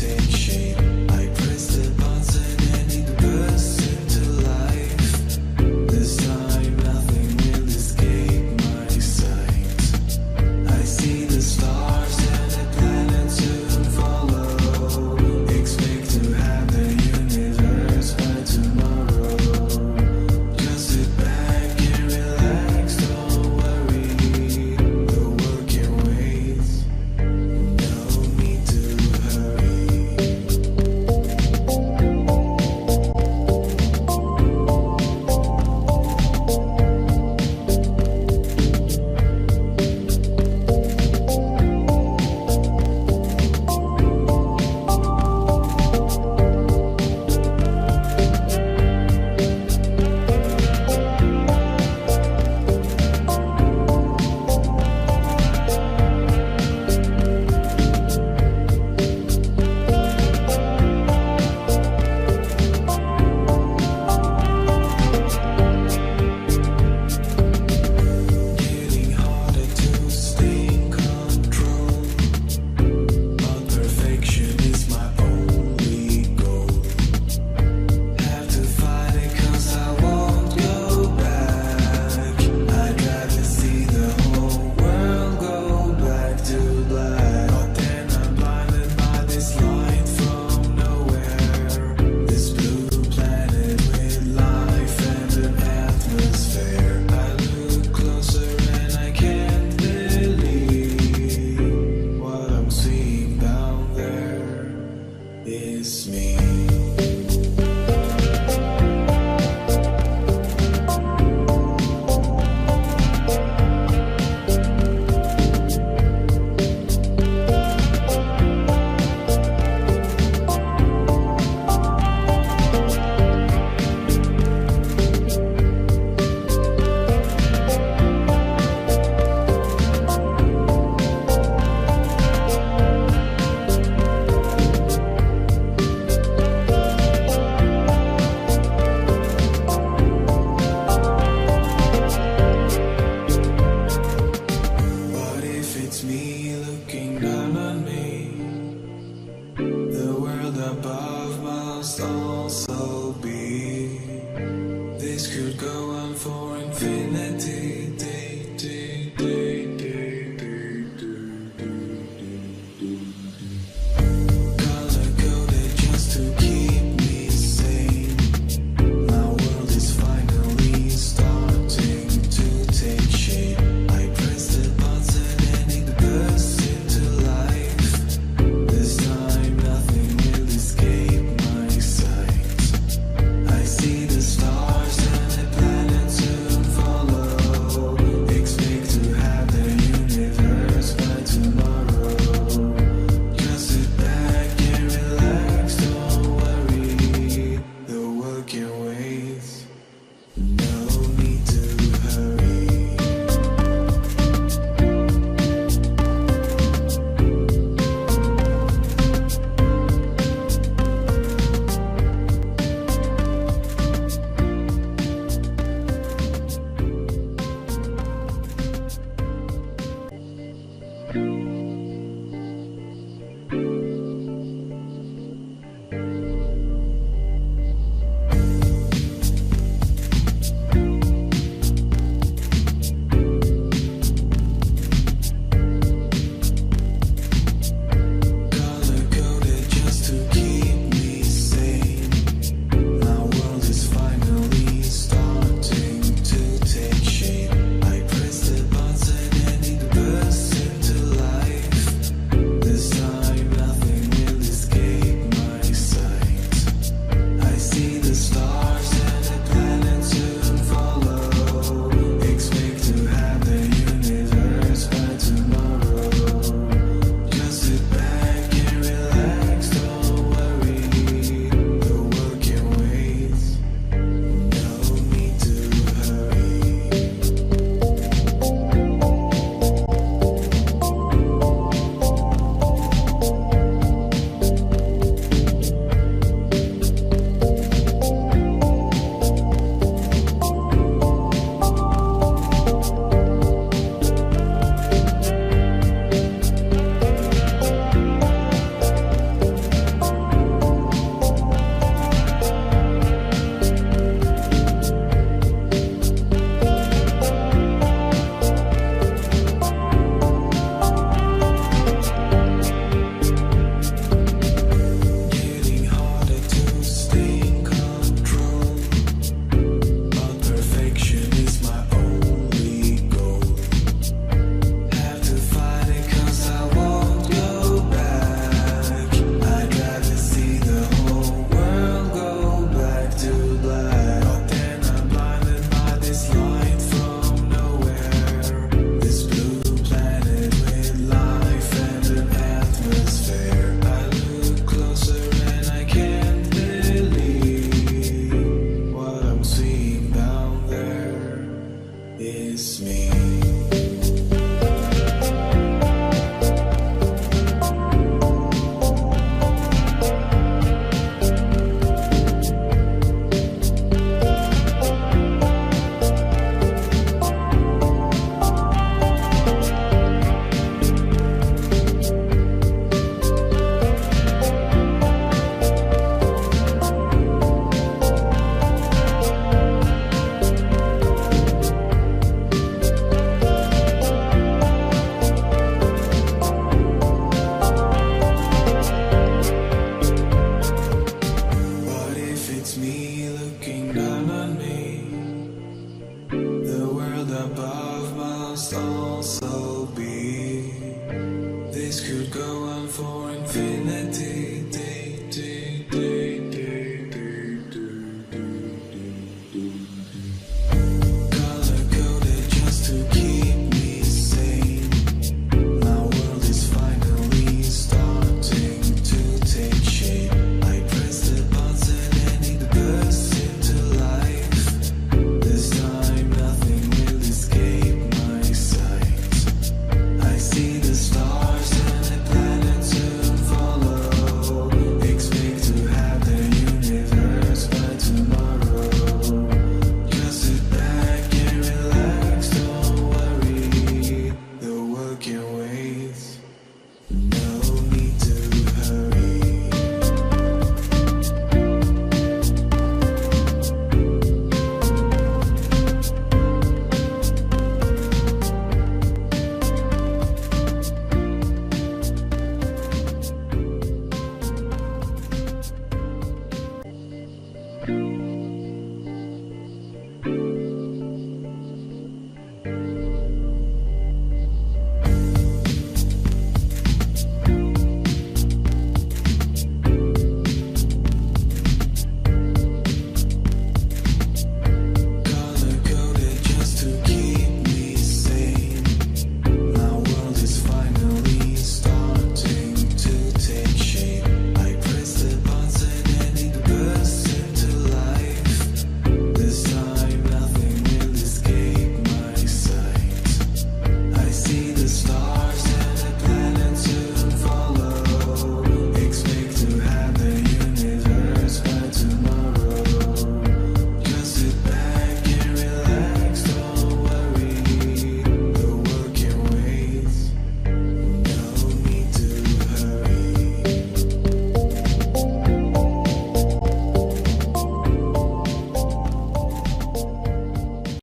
Take shape. I press the button and it bursts into life. to black. But then I'm blinded by this light from nowhere. This blue planet with life and an atmosphere. I look closer and I can't believe what I'm seeing down there is me. It's me looking down on me. The world above must also be. This could go on for infinity. Color coded just to keep me sane. My world is finally starting to take shape. I press the button burst into life. This time nothing will escape my sight. I see the stars and the planets soon follow. Expect to have the universe by tomorrow. Just sit back and relax, don't worry. The world can wait. No need to hurry. Thank you.